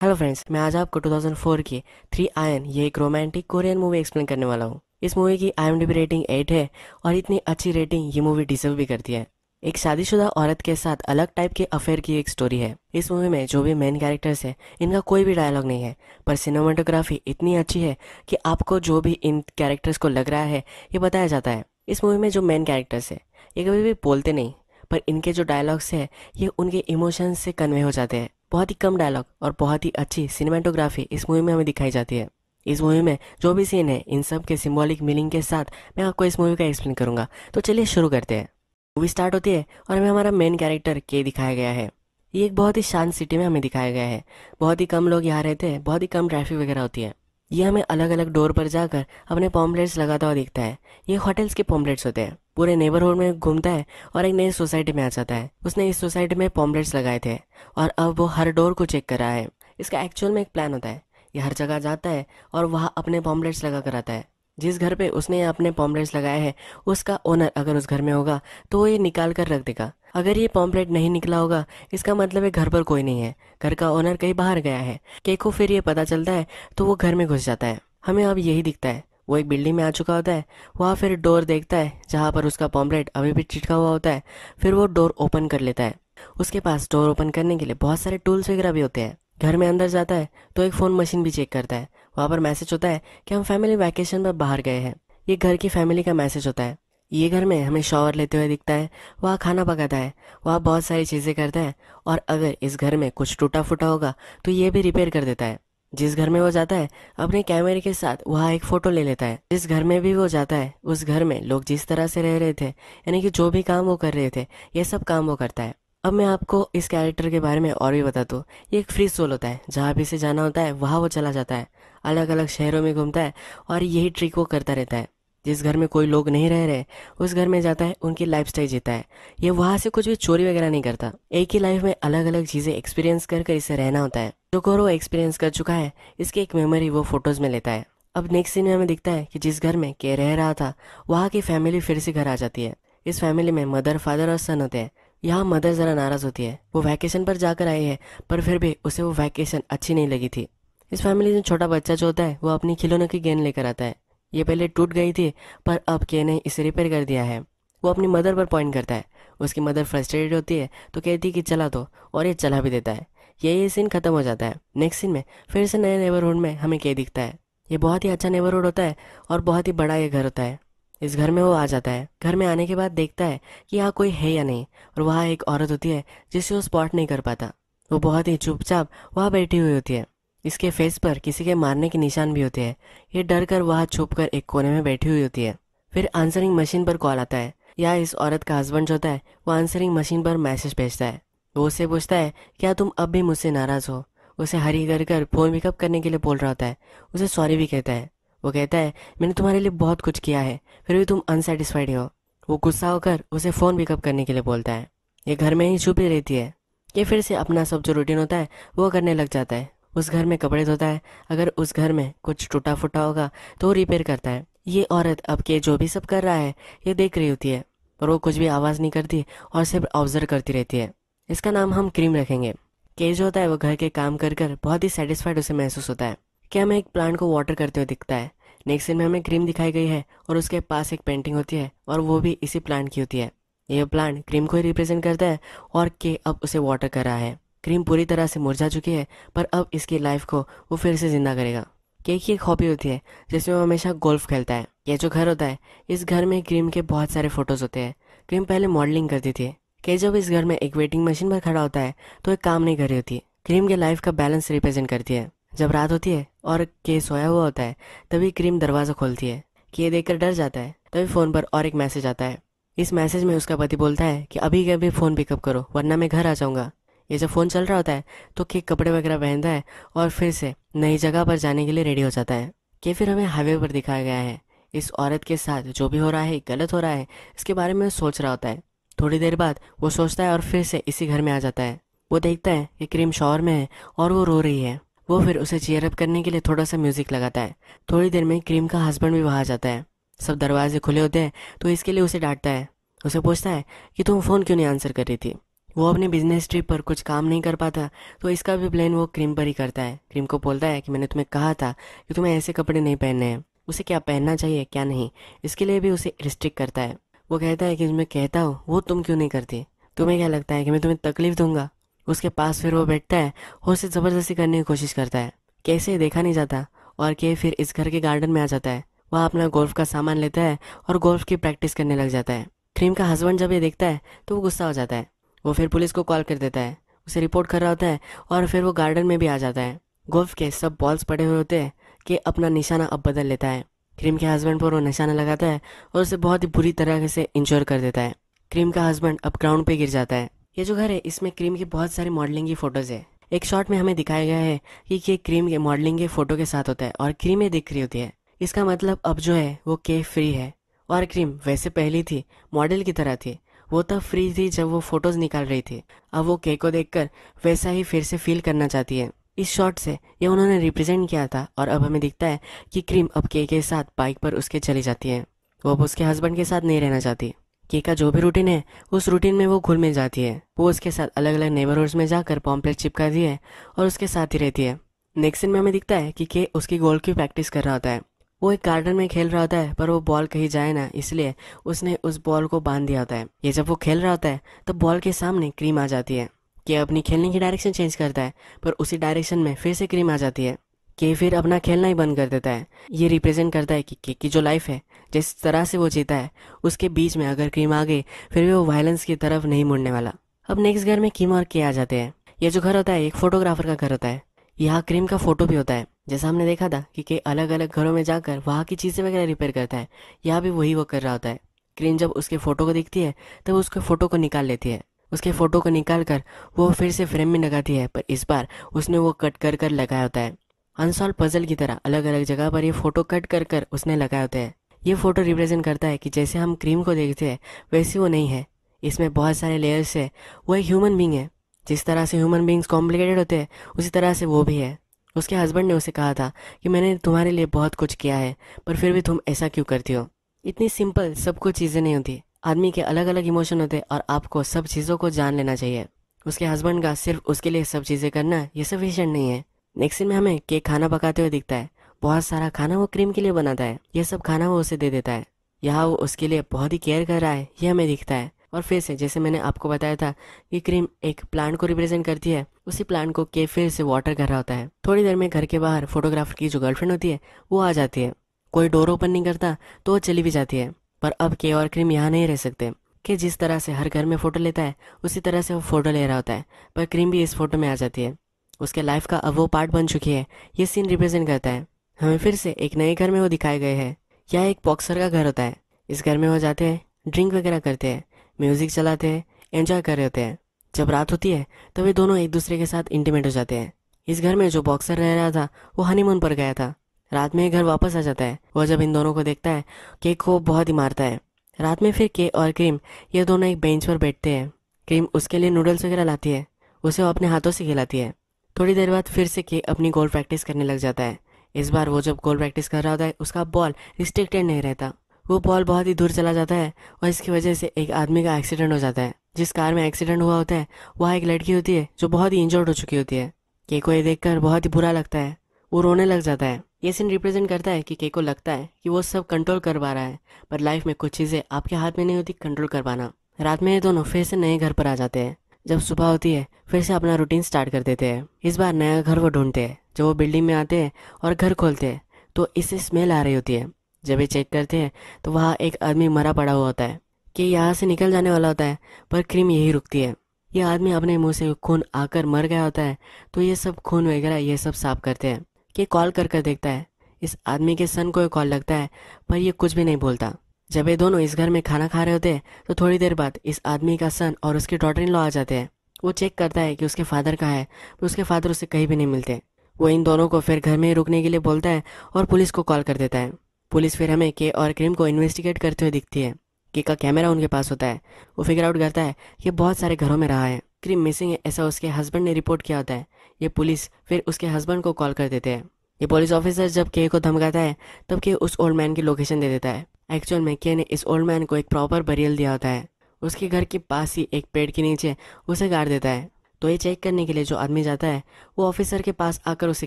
Hello friends, मैं आज आपको 2004 की थ्री आयन ये एक रोमांटिक कोरियन मूवी एक्सप्लेन करने वाला हूँ। इस मूवी की IMDb रेटिंग 8 है और इतनी अच्छी रेटिंग ये मूवी डिजर्व भी करती है। एक शादीशुदा औरत के साथ अलग टाइप के अफेयर की एक स्टोरी है। इस मूवी में जो भी मेन कैरेक्टर्स है इनका कोई भी डायलॉग नहीं है, पर सिनेमाटोग्राफी इतनी अच्छी है कि आपको जो भी इन कैरेक्टर्स को लग रहा है ये बताया जाता है। इस मूवी में जो मेन कैरेक्टर्स है ये कभी भी बोलते नहीं, पर इनके जो डायलॉग्स है ये उनके इमोशंस से कन्वे हो जाते हैं। बहुत ही कम डायलॉग और बहुत ही अच्छी सिनेमाटोग्राफी इस मूवी में हमें दिखाई जाती है। इस मूवी में जो भी सीन है इन सब के सिंबॉलिक मीनिंग के साथ मैं आपको इस मूवी का एक्सप्लेन करूंगा। तो चलिए शुरू करते हैं। मूवी स्टार्ट होती है और हमें हमारा मेन कैरेक्टर के दिखाया गया है। ये एक बहुत ही शांत सिटी में हमें दिखाया गया है। बहुत ही कम लोग यहाँ रहते हैं, बहुत ही कम ट्रैफिक वगैरह होती है। ये हमें अलग अलग डोर पर जाकर अपने पॉम्पलेट्स लगाता हुआ दिखता है। ये होटल्स के पॉम्पलेट्स होते हैं। पूरे नेबरहुड में घूमता है और एक नई सोसाइटी में आ जाता है। उसने इस सोसाइटी में पॉम्पलेट्स लगाए थे और अब वो हर डोर को चेक कर रहा है। इसका एक्चुअल में एक प्लान होता है। ये हर जगह जाता है और वहाँ अपने पॉम्पलेट्स लगा कर आता है। जिस घर पे उसने अपने पॉम्पलेट्स लगाए हैं उसका ओनर अगर उस घर में होगा तो वो ये निकाल कर रख देगा। अगर ये पॉम्पलेट नहीं निकला होगा इसका मतलब है घर पर कोई नहीं है, घर का ओनर कहीं बाहर गया है। केक को फिर ये पता चलता है तो वो घर में घुस जाता है। हमें अब यही दिखता है। वो एक बिल्डिंग में आ चुका होता है। वहाँ फिर डोर देखता है जहाँ पर उसका पॉम्पलेट अभी भी चिटका हुआ होता है। फिर वो डोर ओपन कर लेता है। उसके पास डोर ओपन करने के लिए बहुत सारे टूल्स वगैरह भी होते हैं। घर में अंदर जाता है तो एक फ़ोन मशीन भी चेक करता है। वहाँ पर मैसेज होता है कि हम फैमिली वैकेशन पर बाहर गए हैं। ये घर की फैमिली का मैसेज होता है। ये घर में हमें शॉवर लेते हुए दिखता है। वहाँ खाना पकाता है, वहाँ बहुत सारी चीज़ें करता है और अगर इस घर में कुछ टूटा फूटा होगा तो ये भी रिपेयर कर देता है। जिस घर में वो जाता है अपने कैमरे के साथ वहाँ एक फ़ोटो ले लेता है। जिस घर में भी वो जाता है उस घर में लोग जिस तरह से रह रहे थे, यानी कि जो भी काम वो कर रहे थे ये सब काम वो करता है। अब मैं आपको इस कैरेक्टर के बारे में और भी बता दूँ। ये एक फ्री सोल होता है। जहाँ भी इसे जाना होता है वहाँ वो चला जाता है। अलग अलग शहरों में घूमता है और यही ट्रिक वो करता रहता है। जिस घर में कोई लोग नहीं रह रहे उस घर में जाता है, उनकी लाइफस्टाइल जीता है। ये वहाँ से कुछ भी चोरी वगैरह नहीं करता। एक ही लाइफ में अलग अलग चीज़ें एक्सपीरियंस कर कर इसे रहना होता है। जो को वो एक्सपीरियंस कर चुका है इसकी एक मेमोरी वो फोटोज में लेता है। अब नेक्स्ट सीन में हमें दिखता है कि जिस घर में के रह रहा था वहाँ की फैमिली फिर से घर आ जाती है। इस फैमिली में मदर, फादर और सन होते हैं। यहाँ मदर ज़रा नाराज़ होती है। वो वैकेशन पर जाकर आई है पर फिर भी उसे वो वैकेशन अच्छी नहीं लगी थी। इस फैमिली में छोटा बच्चा जो होता है वो अपनी खिलौनों की गेंद लेकर आता है। ये पहले टूट गई थी पर अब के ने इसे रिपेयर कर दिया है। वो अपनी मदर पर पॉइंट करता है। उसकी मदर फ्रस्ट्रेटेड होती है तो कहती है कि चला दो, और ये चला भी देता है। ये सीन खत्म हो जाता है। नेक्स्ट सीन में फिर से नए नेबरहुड में हमें के दिखता है। ये बहुत ही अच्छा नेबरहुड होता है और बहुत ही बड़ा ये घर होता है। इस घर में वो आ जाता है। घर में आने के बाद देखता है कि यहाँ कोई है या नहीं, और वहाँ एक औरत होती है जिसे वो स्पॉट नहीं कर पाता। वो बहुत ही चुपचाप वहाँ बैठी हुई होती है। इसके फेस पर किसी के मारने के निशान भी होते हैं। ये डर कर वहाँ छुप कर एक कोने में बैठी हुई होती है। फिर आंसरिंग मशीन पर कॉल आता है। या इस औरत का हस्बैंड जो होता है वो आंसरिंग मशीन पर मैसेज भेजता है। वो उससे पूछता है क्या तुम अब भी मुझसे नाराज़ हो। उसे हरी कर फ़ोन पिकअप करने के लिए बोल रहा होता है। उसे सॉरी भी कहता है। वो कहता है मैंने तुम्हारे लिए बहुत कुछ किया है फिर भी तुम अनसेटिस्फाइड हो। वो गुस्सा होकर उसे फ़ोन पिकअप करने के लिए बोलता है। ये घर में ही छुपी रहती है। ये फिर से अपना सब जो रूटीन होता है वो करने लग जाता है। उस घर में कपड़े धोता है। अगर उस घर में कुछ टूटा फूटा होगा तो वो रिपेयर करता है। ये औरत अब के जो भी सब कर रहा है ये देख रही होती है, पर वो कुछ भी आवाज़ नहीं करती और सिर्फ ऑब्जर्व करती रहती है। इसका नाम हम क्रीम रखेंगे। के जो होता है वो घर के काम कर कर बहुत ही सेटिस्फाइड उसे महसूस होता है कि हमें एक प्लांट को वाटर करते हुए दिखता है। नेक्स्ट सीन में हमें क्रीम दिखाई गई है और उसके पास एक पेंटिंग होती है और वो भी इसी प्लांट की होती है। ये प्लांट क्रीम को ही रिप्रेजेंट करता है और के अब उसे वाटर कर रहा है। क्रीम पूरी तरह से मुरझा चुकी है पर अब इसकी लाइफ को वो फिर से जिंदा करेगा। केक की एक हॉबी होती है जिसमें वो हमेशा गोल्फ खेलता है। ये जो घर होता है इस घर में क्रीम के बहुत सारे फोटोज होते हैं। क्रीम पहले मॉडलिंग करती थी। के जब इस घर में एक वेटिंग मशीन पर खड़ा होता है तो एक काम नहीं कर रही होती। क्रीम के लाइफ का बैलेंस रिप्रेजेंट करती है। जब रात होती है और के सोया हुआ होता है तभी क्रीम दरवाज़ा खोलती है। कि ये देखकर डर जाता है। तभी फ़ोन पर और एक मैसेज आता है। इस मैसेज में उसका पति बोलता है कि अभी के अभी फ़ोन पिकअप करो वरना मैं घर आ जाऊँगा। ये जब फ़ोन चल रहा होता है तो के कपड़े वगैरह पहनता है और फिर से नई जगह पर जाने के लिए रेडी हो जाता है। कि फिर हमें हाईवे पर दिखाया गया है। इस औरत के साथ जो भी हो रहा है गलत हो रहा है इसके बारे में सोच रहा होता है। थोड़ी देर बाद वो सोचता है और फिर से इसी घर में आ जाता है। वो देखता है कि क्रीम शॉवर में है और वो रो रही है। वो फिर उसे चीयर अप करने के लिए थोड़ा सा म्यूजिक लगाता है। थोड़ी देर में क्रीम का हस्बैंड भी वहाँ आ जाता है। सब दरवाजे खुले होते हैं तो इसके लिए उसे डांटता है। उसे पूछता है कि तुम फ़ोन क्यों नहीं आंसर कर रही थी। वो अपने बिजनेस ट्रिप पर कुछ काम नहीं कर पाता, तो इसका भी ब्लेम वो क्रीम पर ही करता है। क्रीम को बोलता है कि मैंने तुम्हें कहा था कि तुम्हें ऐसे कपड़े नहीं पहनने हैं। उसे क्या पहनना चाहिए क्या नहीं, इसके लिए भी उसे रिस्ट्रिक्ट करता है। वो कहता है कि मैं कहता हूँ वो तुम क्यों नहीं करती, तुम्हें क्या लगता है कि मैं तुम्हें तकलीफ दूंगा। उसके पास फिर वो बैठता है और उसे ज़बरदस्ती करने की कोशिश करता है। कैसे देखा नहीं जाता, और के फिर इस घर के गार्डन में आ जाता है। वह अपना गोल्फ का सामान लेता है और गोल्फ की प्रैक्टिस करने लग जाता है। क्रीम का हस्बैंड जब ये देखता है तो वो गुस्सा हो जाता है। वो फिर पुलिस को कॉल कर देता है, उसे रिपोर्ट कर रहा होता है, और फिर वो गार्डन में भी आ जाता है। गोल्फ के सब बॉल्स पड़े हुए होते हैं कि अपना निशाना अब बदल लेता है। क्रीम के हस्बैंड पर वो निशाना लगाता है और उसे बहुत ही बुरी तरह से इंश्योर कर देता है। क्रीम का हस्बैंड अब ग्राउंड पे गिर जाता है। ये जो घर है इसमें क्रीम की बहुत सारी मॉडलिंग की फोटोज है। एक शॉट में हमें दिखाया गया है कि ये क्रीम के मॉडलिंग के फोटो के साथ होता है और क्रीम ये दिख रही होती है। इसका मतलब अब जो है वो के फ्री है, और क्रीम वैसे पहली थी, मॉडल की तरह थी। वो तब फ्री थी जब वो फोटोज निकाल रही थी। अब वो के को देखकर वैसा ही फिर से फील करना चाहती है। इस शॉट से ये उन्होंने रिप्रेजेंट किया था, और अब हमें दिखता है कि क्रीम अब के साथ बाइक पर उसके चली जाती है। वो अब उसके हस्बैंड के साथ नहीं रहना चाहती। के का जो भी रूटीन है उस रूटीन में वो घुल मिल जाती है। वो उसके साथ अलग अलग नेबरहुड्स में जाकर पॉम्पलेट चिपकाती है और उसके साथ ही रहती है। नेक्स्ट सीन में हमें दिखता है कि के उसकी गोल की प्रैक्टिस कर रहा होता है। वो एक गार्डन में खेल रहा होता है, पर वो बॉल कहीं जाए ना इसलिए उसने उस बॉल को बांध दिया होता है। ये जब वो खेल रहा होता है तब बॉल के सामने क्रीम आ जाती है। के अपनी खेलने की डायरेक्शन चेंज करता है, पर उसी डायरेक्शन में फिर से क्रीम आ जाती है। के फिर अपना खेलना ही बंद कर देता है। ये रिप्रेजेंट करता है कि के की जो लाइफ है, जिस तरह से वो जीता है, उसके बीच में अगर क्रीम आ गई फिर भी वो वायलेंस की तरफ नहीं मुड़ने वाला। अब नेक्स्ट घर में किम और के आ जाते हैं। ये जो घर होता है एक फोटोग्राफर का घर होता है। यहाँ क्रीम का फोटो भी होता है। जैसा हमने देखा था कि के अलग अलग घरों में जाकर वहाँ की चीज़ें वगैरह रिपेयर करता है, यहाँ भी वही वो कर रहा होता है। क्रीम जब उसके फोटो को दिखती है तब उसके फोटो को निकाल लेती है। उसके फोटो को निकाल कर वो फिर से फ्रेम में लगाती है, पर इस बार उसने वो कट कर कर लगाया होता है। अनसॉल्व पजल की तरह अलग अलग जगह पर ये फोटो कट कर कर उसने लगाए होते हैं। ये फोटो रिप्रेजेंट करता है कि जैसे हम क्रीम को देखते हैं वैसी वो नहीं है। इसमें बहुत सारे लेयर्स है। वो एक ह्यूमन बींग है। जिस तरह से ह्यूमन बींग्स कॉम्प्लिकेटेड होते हैं उसी तरह से वो भी है। उसके हस्बैंड ने उसे कहा था कि मैंने तुम्हारे लिए बहुत कुछ किया है, पर फिर भी तुम ऐसा क्यों करती हो। इतनी सिंपल सब कुछ चीज़ें नहीं होती। आदमी के अलग अलग इमोशन होते हैं और आपको सब चीज़ों को जान लेना चाहिए। उसके हस्बैंड का सिर्फ उसके लिए सब चीज़ें करना ये सफिशिएंट नहीं है। नेक्स्ट सीन में हमें केक खाना पकाते हुए दिखता है। बहुत सारा खाना वो क्रीम के लिए बनाता है। ये सब खाना वो उसे दे देता है। यहाँ वो उसके लिए बहुत ही केयर कर रहा है, ये हमें दिखता है। और फिर से जैसे मैंने आपको बताया था कि क्रीम एक प्लांट को रिप्रेजेंट करती है, उसी प्लांट को के फिर से वाटर कर रहा होता है। थोड़ी देर में घर के बाहर फोटोग्राफर की जो गर्लफ्रेंड होती है वो आ जाती है। कोई डोर ओपन नहीं करता तो वो चली भी जाती है। पर अब के और क्रीम यहाँ नहीं रह सकते। कि जिस तरह से हर घर में फोटो लेता है उसी तरह से वो फोटो ले रहा होता है, पर क्रीम भी इस फोटो में आ जाती है। उसके लाइफ का अब वो पार्ट बन चुकी है। ये सीन रिप्रेजेंट करता है हमें फिर से एक नए घर में वो दिखाए गए हैं। यह एक बॉक्सर का घर होता है। इस घर में वो जाते हैं, ड्रिंक वगैरह करते हैं, म्यूजिक चलाते हैं, एंजॉय कर रहे होते हैं। जब रात होती है तो वे दोनों एक दूसरे के साथ इंटीमेट हो जाते हैं। इस घर में जो बॉक्सर रह रहा था वो हनीमून पर गया था। रात में घर वापस आ जाता है। वह जब इन दोनों को देखता है केक को बहुत ही मारता है। रात में फिर के और क्रीम ये दोनों एक बेंच पर बैठते हैं। क्रीम उसके लिए नूडल्स वगैरह लाती है, उसे वो अपने हाथों से खिलाती है। थोड़ी देर बाद फिर से के अपनी गोल प्रैक्टिस करने लग जाता है। इस बार वो जब गोल प्रैक्टिस कर रहा होता है उसका बॉल रिस्ट्रिक्टेड नहीं रहता। वो बॉल बहुत ही दूर चला जाता है और इसकी वजह से एक आदमी का एक्सीडेंट हो जाता है। जिस कार में एक्सीडेंट हुआ होता है वहाँ एक लड़की होती है जो बहुत ही इंजर्ड हो चुकी होती है। के को ये देखकर बहुत ही बुरा लगता है, वो रोने लग जाता है। ये सीन रिप्रेजेंट करता है कि के को लगता है कि वो सब कंट्रोल कर पा रहा है, पर लाइफ में कुछ चीज़ें आपके हाथ में नहीं होती कंट्रोल कर पाना। रात में ये दोनों फिर से नए घर पर आ जाते हैं। जब सुबह होती है फिर से अपना रूटीन स्टार्ट कर देते हैं। इस बार नया घर वो ढूंढते हैं। जब वो बिल्डिंग में आते हैं और घर खोलते हैं तो इससे स्मेल आ रही होती है। जब ये चेक करते हैं तो वहाँ एक आदमी मरा पड़ा हुआ होता है। कि यहाँ से निकल जाने वाला होता है, पर क्रीम यही रुकती है। ये आदमी अपने मुंह से खून आकर मर गया होता है, तो ये सब खून वगैरह ये सब साफ करते हैं। कि कॉल कर कर देखता है। इस आदमी के सन को कॉल लगता है, पर ये कुछ भी नहीं बोलता। जब ये दोनों इस घर में खाना खा रहे होते हैं तो थोड़ी देर बाद इस आदमी का सन और उसकी डॉटर इन लॉ आ जाते हैं। वो चेक करता है कि उसके फादर कहाँ है, पर उसके फादर उसे कहीं भी नहीं मिलते। वो इन दोनों को फिर घर में ही रुकने के लिए बोलता है और पुलिस को कॉल कर देता है। पुलिस फिर हमें के और क्रीम को इन्वेस्टिगेट करते हुए दिखती है। के का कैमरा उनके पास होता है। वो फिगर आउट करता है कि बहुत सारे घरों में रहा है। क्रीम मिसिंग है ऐसा उसके हस्बैंड ने रिपोर्ट किया होता है। ये पुलिस फिर उसके हस्बैंड को कॉल कर देते हैं। ये पुलिस ऑफिसर जब के को धमकाता है तब के उस ओल्ड मैन की लोकेशन दे देता है। एक्चुअल में के ने इस ओल्ड मैन को एक प्रॉपर बरियल दिया होता है। उसके घर के पास ही एक पेड़ के नीचे उसे गाड़ देता है। तो ये चेक करने के लिए जो आदमी जाता है वो ऑफिसर के पास आकर उसे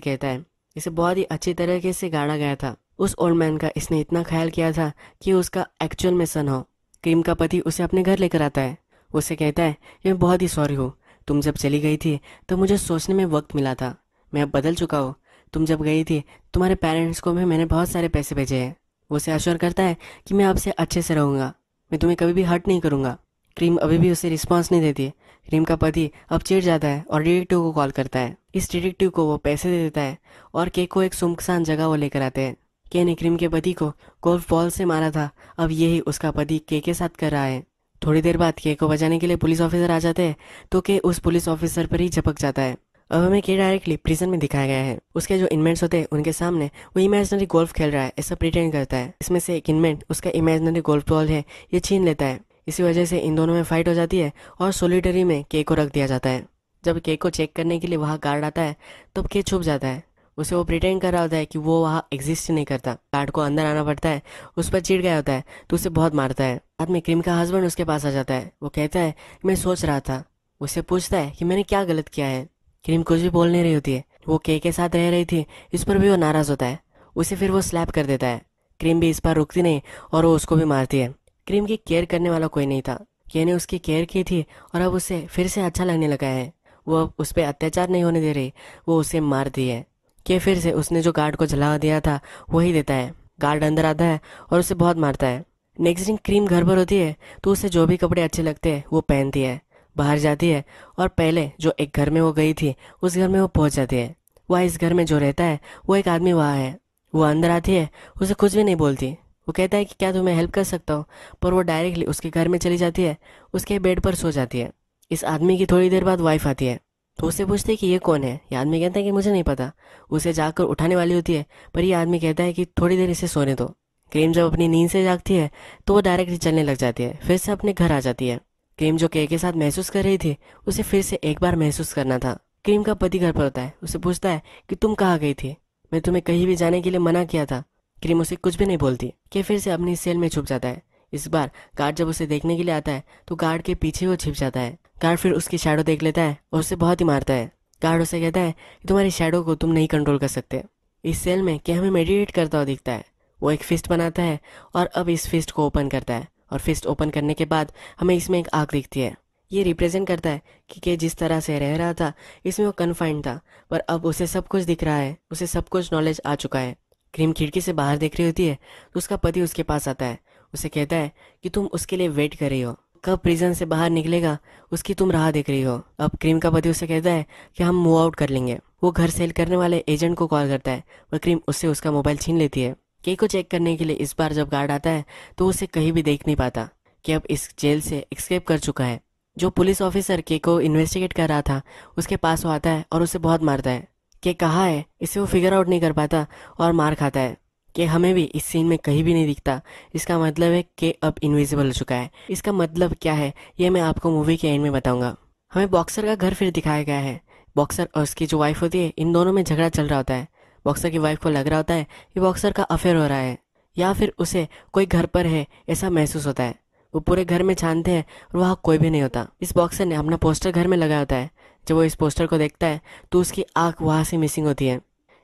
कहता है इसे बहुत ही अच्छी तरीके से गाड़ा गया था। उस ओल्ड मैन का इसने इतना ख्याल किया था कि उसका एक्चुअल में सन हो। क्रीम का पति उसे अपने घर लेकर आता है। उसे कहता है कि मैं बहुत ही सॉरी हूँ, तुम जब चली गई थी तो मुझे सोचने में वक्त मिला था, मैं अब बदल चुका हूँ। तुम जब गई थी तुम्हारे पेरेंट्स को भी मैंने बहुत सारे पैसे भेजे हैं। वो उसे अश्योर करता है कि मैं आपसे अच्छे से रहूँगा, मैं तुम्हें कभी भी हर्ट नहीं करूँगा। क्रीम अभी भी उसे रिस्पॉन्स नहीं देती है। क्रीम का पति अब चिढ़ जाता है और डिटेक्टिव को कॉल करता है। इस डिटेक्टिव को वो पैसे दे देता है और के को एक सुनसान जगह वो लेकर आते हैं। के ने क्रीम के पति को गोल्फ बॉल से मारा था, अब यही उसका पति के साथ कर रहा है। थोड़ी देर बाद के को बचाने के लिए पुलिस ऑफिसर आ जाते हैं तो के उस पुलिस ऑफिसर पर ही झपक जाता है। अब हमें के डायरेक्टली प्रिजन में दिखाया गया है। उसके जो इनमेट्स होते हैं उनके सामने वो इमेजिनरी गोल्फ खेल रहा है ऐसा प्रिटेंड करता है। इसमें से एक इनमेट उसका इमेजिनरी गोल्फ बॉल है ये छीन लेता है। इसी वजह से इन दोनों में फाइट हो जाती है और सोलिटरी में के को रख दिया जाता है। जब के को चेक करने के लिए वहाँ गार्ड आता है तब के छुप जाता है। उसे वो प्रिटेंड कर रहा होता है कि वो वहाँ एग्जिस्ट नहीं करता। गार्ड को अंदर आना पड़ता है, उस पर चिढ़ गया होता है तो उसे बहुत मारता है। बाद में क्रीम का हस्बैंड उसके पास आ जाता है। वो कहता है मैं सोच रहा था। उससे पूछता है कि मैंने क्या गलत किया है। क्रीम कुछ भी बोल नहीं रही होती है। वो के साथ रह रही थी, इस पर भी वो नाराज होता है। उसे फिर वो स्लैप कर देता है। क्रीम भी इस पर रुकती नहीं और वो उसको भी मारती है। क्रीम की केयर करने वाला कोई नहीं था। के ने उसकी केयर की थी और अब उसे फिर से अच्छा लगने लगा है। वो अब उस पर अत्याचार नहीं होने दे रही, वो उसे मारती है। के फिर से उसने जो गार्ड को जला दिया था वही देता है। गार्ड अंदर आता है और उसे बहुत मारता है। नेक्स्ट दिन क्रीम घर पर होती है तो उसे जो भी कपड़े अच्छे लगते हैं वो पहनती है, बाहर जाती है और पहले जो एक घर में वो गई थी उस घर में वो पहुंच जाती है। वह इस घर में जो रहता है वो एक आदमी वहाँ है। वो अंदर आती है, उसे कुछ भी नहीं बोलती। वो कहता है कि क्या तुम्हें हेल्प कर सकता हूँ, पर वो डायरेक्टली उसके घर में चली जाती है, उसके बेड पर सो जाती है। इस आदमी की थोड़ी देर बाद वाइफ आती है तो उससे पूछते है कि ये कौन है। ये आदमी कहता है कि मुझे नहीं पता। उसे जाकर उठाने वाली होती है पर ये आदमी कहता है कि थोड़ी देर इसे सोने दो। क्रीम जब अपनी नींद से जागती है तो वो डायरेक्टली चलने लग जाती है, फिर से अपने घर आ जाती है। क्रीम जो के साथ महसूस कर रही थी उसे फिर से एक बार महसूस करना था। क्रीम का पति घर पर होता है, उसे पूछता है कि तुम कहाँ गई थी, मैं तुम्हें कहीं भी जाने के लिए मना किया था। क्रीम उसे कुछ भी नहीं बोलती। के फिर से अपनी सेल में छुप जाता है। इस बार गार्ड जब उसे देखने के लिए आता है तो गार्ड के पीछे वो छिप जाता है। गार्ड फिर उसकी शैडो देख लेता है और उसे बहुत ही मारता है। गार्ड उसे कहता है कि तुम्हारी शैडो को तुम नहीं कंट्रोल कर सकते। इस सेल में के हमें मेडिटेट करता हुआ दिखता है। वो एक फिस्ट बनाता है और अब इस फिस्ट को ओपन करता है और फिस्ट ओपन करने के बाद हमें इसमें एक आग दिखती है। ये रिप्रेजेंट करता है कि के जिस तरह से रह रहा था इसमें वो कन्फाइंड था, पर अब उसे सब कुछ दिख रहा है, उसे सब कुछ नॉलेज आ चुका है। क्रीम खिड़की से बाहर देख रही होती है तो उसका पति उसके पास आता है। उसे कहता है कि तुम उसके लिए वेट कर रही हो, कब प्रिजन से बाहर निकलेगा उसकी तुम राह देख रही हो। अब क्रीम का पति उसे कहता है कि हम मूव आउट कर लेंगे। वो घर सेल करने वाले एजेंट को कॉल करता है और क्रीम उससे उसका मोबाइल छीन लेती है। के को चेक करने के लिए इस बार जब गार्ड आता है तो उसे कहीं भी देख नहीं पाता कि अब इस जेल से एस्केप कर चुका है। जो पुलिस ऑफिसर के को इन्वेस्टिगेट कर रहा था उसके पास वो आता है और उसे बहुत मारता है। कि कहाँ है इसे वो फिगर आउट नहीं कर पाता और मार खाता है। कि हमें भी इस सीन में कहीं भी नहीं दिखता, इसका मतलब है कि अब इनविजिबल हो चुका है। इसका मतलब क्या है ये मैं आपको मूवी के एंड में बताऊंगा। हमें बॉक्सर का घर फिर दिखाया गया है। बॉक्सर और उसकी जो वाइफ होती है इन दोनों में झगड़ा चल रहा होता है। बॉक्सर की वाइफ को लग रहा होता है कि बॉक्सर का अफेयर हो रहा है या फिर उसे कोई घर पर है ऐसा महसूस होता है। वो पूरे घर में छानते हैं और वहाँ कोई भी नहीं होता। इस बॉक्सर ने अपना पोस्टर घर में लगाया होता है। जब वो इस पोस्टर को देखता है तो उसकी आँख वहाँ से मिसिंग होती है।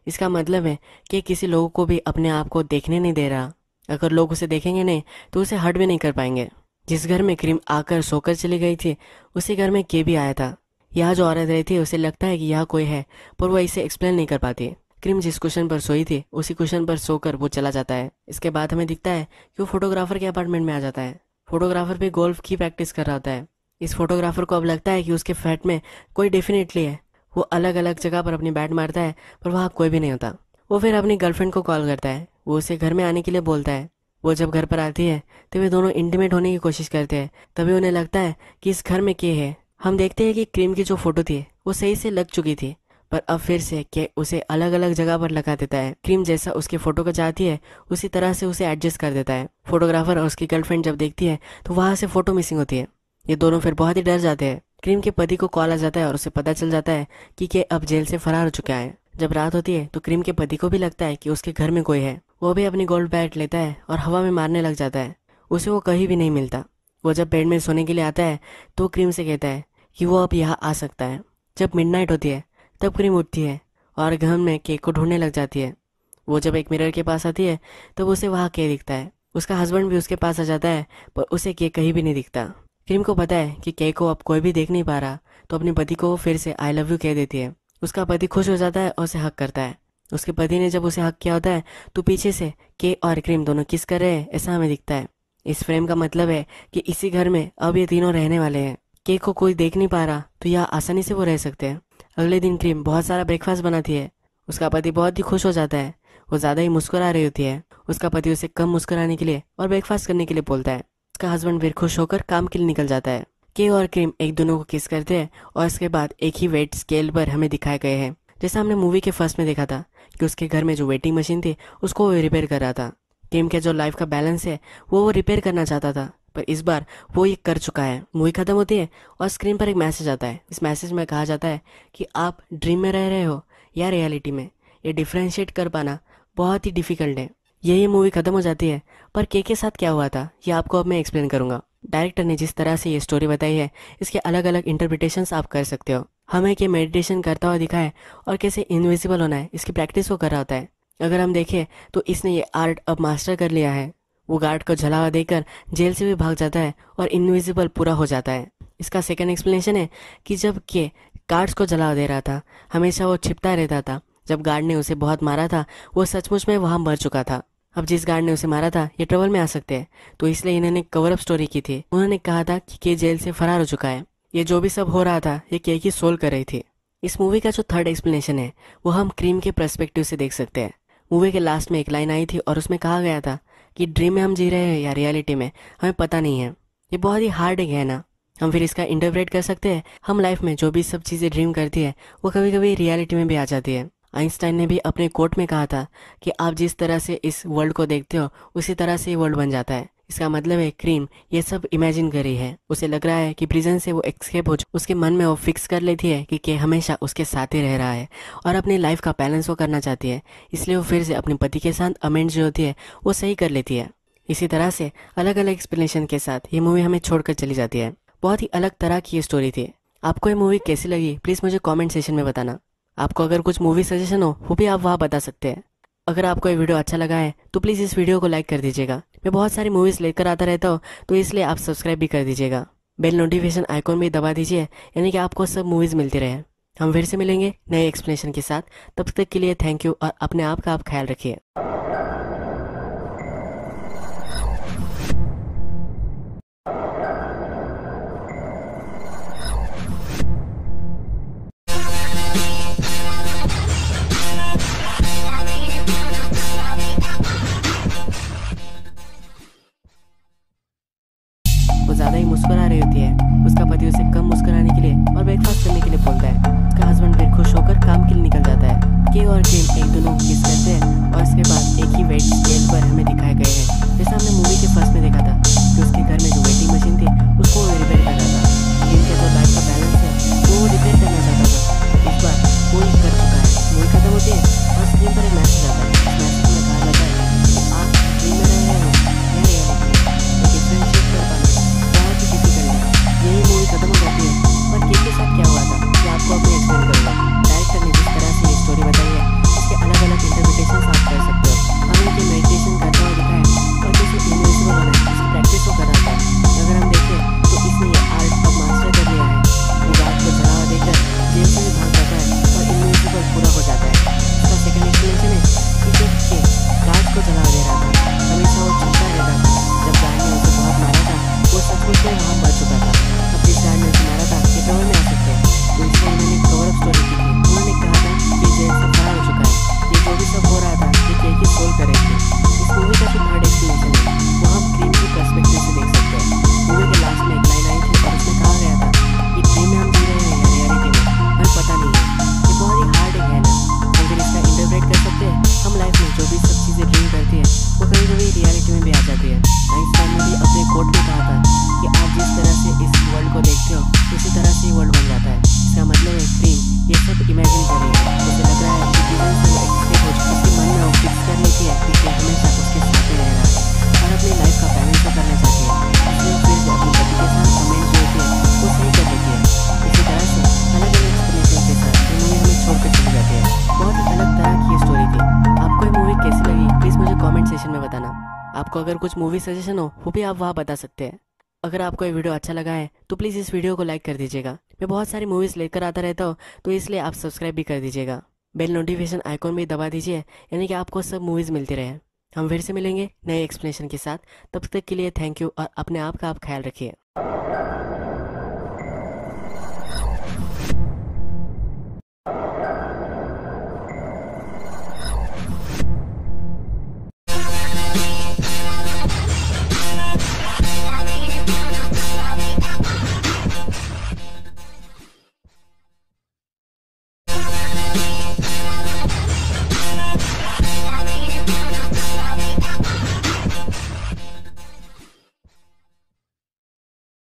इसका मतलब है कि किसी लोगों को भी अपने आप को देखने नहीं दे रहा। अगर लोग उसे देखेंगे नहीं तो उसे हट भी नहीं कर पाएंगे। जिस घर में क्रीम आकर सोकर चली गई थी उसी घर में के भी आया था। यहाँ जो औरत रही थी उसे लगता है कि यहाँ कोई है पर वो इसे एक्सप्लेन नहीं कर पाती। क्रीम जिस कुशन पर सोई थी उसी कुशन पर सोकर वो चला जाता है। इसके बाद हमें दिखता है कि वो फोटोग्राफर के अपार्टमेंट में आ जाता है। फोटोग्राफर भी गोल्फ की प्रैक्टिस कर रहा होता है। इस फोटोग्राफर को अब लगता है कि उसके फ्लैट में कोई डेफिनेटली है। वो अलग अलग जगह पर अपनी बैट मारता है पर वहाँ कोई भी नहीं होता। वो फिर अपनी गर्लफ्रेंड को कॉल करता है। वो उसे घर में आने के लिए बोलता है। वो जब घर पर आती है तो वे दोनों इंटीमेट होने की कोशिश करते हैं। तभी उन्हें लगता है कि इस घर में के है। हम देखते हैं कि क्रीम की जो फोटो थी वो सही से लग चुकी थी पर अब फिर से के उसे अलग अलग जगह पर लगा देता है। क्रीम जैसा उसकी फोटो को चाहती है उसी तरह से उसे एडजस्ट कर देता है। फोटोग्राफर और उसकी गर्लफ्रेंड जब देखती है तो वहाँ से फोटो मिसिंग होती है। ये दोनों फिर बहुत ही डर जाते हैं। क्रीम के पति को कॉल आ जाता है और उसे पता चल जाता है कि के अब जेल से फरार हो चुका है। जब रात होती है तो क्रीम के पति को भी लगता है कि उसके घर में कोई है। वो भी अपनी गोल्ड बैट लेता है और हवा में मारने लग जाता है। उसे वो कहीं भी नहीं मिलता। वो जब बेड में सोने के लिए आता है तो क्रीम से कहता है कि वो अब यहाँ आ सकता है। जब मिडनाइट होती है तब क्रीम उठती है और घर में केक को ढूंढने लग जाती है। वो जब एक मिरर के पास आती है तब उसे वहाँ केक दिखता है। उसका हस्बैंड भी उसके पास आ जाता है पर उसे केक कहीं भी नहीं दिखता। क्रीम को पता है कि केक को अब कोई भी देख नहीं पा रहा, तो अपने पति को वो फिर से आई लव यू कह देती है। उसका पति खुश हो जाता है और उसे हक करता है। उसके पति ने जब उसे हक किया होता है तो पीछे से केक और क्रीम दोनों किस कर रहे हैं ऐसा हमें दिखता है। इस फ्रेम का मतलब है कि इसी घर में अब ये तीनों रहने वाले हैं। केक को कोई देख नहीं पा रहा तो यह आसानी से वो रह सकते हैं। अगले दिन क्रीम बहुत सारा ब्रेकफास्ट बनाती है। उसका पति बहुत ही खुश हो जाता है। वो ज़्यादा ही मुस्कुरा रही होती है। उसका पति उसे कम मुस्कुराने के लिए और ब्रेकफास्ट करने के लिए बोलता है। उसका हस्बैंड फिर खुश होकर काम के लिए निकल जाता है। केक और क्रीम एक दोनों को किस करते हैं और इसके बाद एक ही वेट स्केल पर हमें दिखाए गए हैं। जैसा हमने मूवी के फर्स्ट में देखा था कि उसके घर में जो वेटिंग मशीन थी उसको वो रिपेयर कर रहा था। क्रीम के जो लाइफ का बैलेंस है वो रिपेयर करना चाहता था, पर इस बार वो ये कर चुका है। मूवी खत्म होती है और स्क्रीन पर एक मैसेज आता है। इस मैसेज में कहा जाता है कि आप ड्रीम में रह रहे हो या रियलिटी में, ये डिफ्रेंशिएट कर पाना बहुत ही डिफिकल्ट है। यही मूवी खत्म हो जाती है, पर के साथ क्या हुआ था ये आपको अब मैं एक्सप्लेन करूंगा। डायरेक्टर ने जिस तरह से ये स्टोरी बताई है इसके अलग अलग इंटरप्रिटेशंस आप कर सकते हो। हमें कि मेडिटेशन करता हुआ दिखा है और कैसे इनविजिबल होना है इसकी प्रैक्टिस वो कर रहा होता है। अगर हम देखें तो इसने ये आर्ट अब मास्टर कर लिया है। वो गार्ड को जला हुआ देकर जेल से भी भाग जाता है और इनविजिबल पूरा हो जाता है। इसका सेकंड एक्सप्लेनेशन है कि जब के गार्ड्स को जला दे रहा था हमेशा वो छिपता रहता था। जब गार्ड ने उसे बहुत मारा था वो सचमुच में वहाँ मर चुका था। अब जिस गार्ड ने उसे मारा था ये ट्रबल में आ सकते हैं, तो इसलिए इन्होंने कवर अप स्टोरी की थी। उन्होंने कहा था कि के जेल से फरार हो चुका है। ये जो भी सब हो रहा था ये के सोल्व कर रही थी। इस मूवी का जो थर्ड एक्सप्लेनेशन है वो हम क्रीम के पर्सपेक्टिव से देख सकते हैं। मूवी के लास्ट में एक लाइन आई थी और उसमें कहा गया था कि ड्रीम में हम जी रहे हैं या रियलिटी में हमें पता नहीं है। ये बहुत ही हार्ड है ना। हम फिर इसका इंटरप्रेट कर सकते हैं, हम लाइफ में जो भी सब चीज़ें ड्रीम करती है वो कभी कभी रियलिटी में भी आ जाती है। आइंस्टाइन ने भी अपने कोट में कहा था कि आप जिस तरह से इस वर्ल्ड को देखते हो उसी तरह से ये वर्ल्ड बन जाता है। इसका मतलब है क्रीम ये सब इमेजिन कर रही है। उसे लग रहा है कि प्रिजन से वो एस्केप हो उसके मन में वो फिक्स कर लेती है कि के हमेशा उसके साथ ही रह रहा है और अपनी लाइफ का बैलेंस वो करना चाहती है। इसलिए वो फिर से अपने पति के साथ अमेंड जो होती है वो सही कर लेती है। इसी तरह से अलग अलग एक्सप्लेनेशन के साथ ये मूवी हमें छोड़कर चली जाती है। बहुत ही अलग तरह की ये स्टोरी थी। आपको ये मूवी कैसी लगी प्लीज़ मुझे कॉमेंट सेशन में बताना। आपको अगर कुछ मूवी सजेशन हो वो भी आप वहाँ बता सकते हैं। अगर आपको ये वीडियो अच्छा लगा है तो प्लीज़ इस वीडियो को लाइक कर दीजिएगा। मैं बहुत सारी मूवीज़ लेकर आता रहता हूँ तो इसलिए आप सब्सक्राइब भी कर दीजिएगा। बेल नोटिफिकेशन आइकॉन भी दबा दीजिए, यानी कि आपको सब मूवीज़ मिलती रहे। हम फिर से मिलेंगे नए एक्सप्लेनेशन के साथ। तब तक के लिए थैंक यू और अपने आप का आप ख्याल रखिए। वो ज़्यादा ही मुस्कुरा रही होती है। उसका पति उसे कम मुस्कुराने के लिए और ब्रेकफास्ट करने के लिए बोलता है। उसका हस्बैंड फिर खुश होकर काम के लिए निकल जाता है। के और क्रीम एक दोनों को किस करते हैं और इसके बाद आपको अगर कुछ मूवी सजेशन हो वो भी आप वहाँ बता सकते हैं। अगर आपको ये वीडियो अच्छा लगा है तो प्लीज़ इस वीडियो को लाइक कर दीजिएगा। मैं बहुत सारी मूवीज़ लेकर आता रहता हूँ, तो इसलिए आप सब्सक्राइब भी कर दीजिएगा। बेल नोटिफिकेशन आइकॉन भी दबा दीजिए, यानी कि आपको सब मूवीज़ मिलती रहे। हम फिर से मिलेंगे नए एक्सप्लेनेशन के साथ। तब तक के लिए थैंक यू और अपने आप का आप ख्याल रखिए।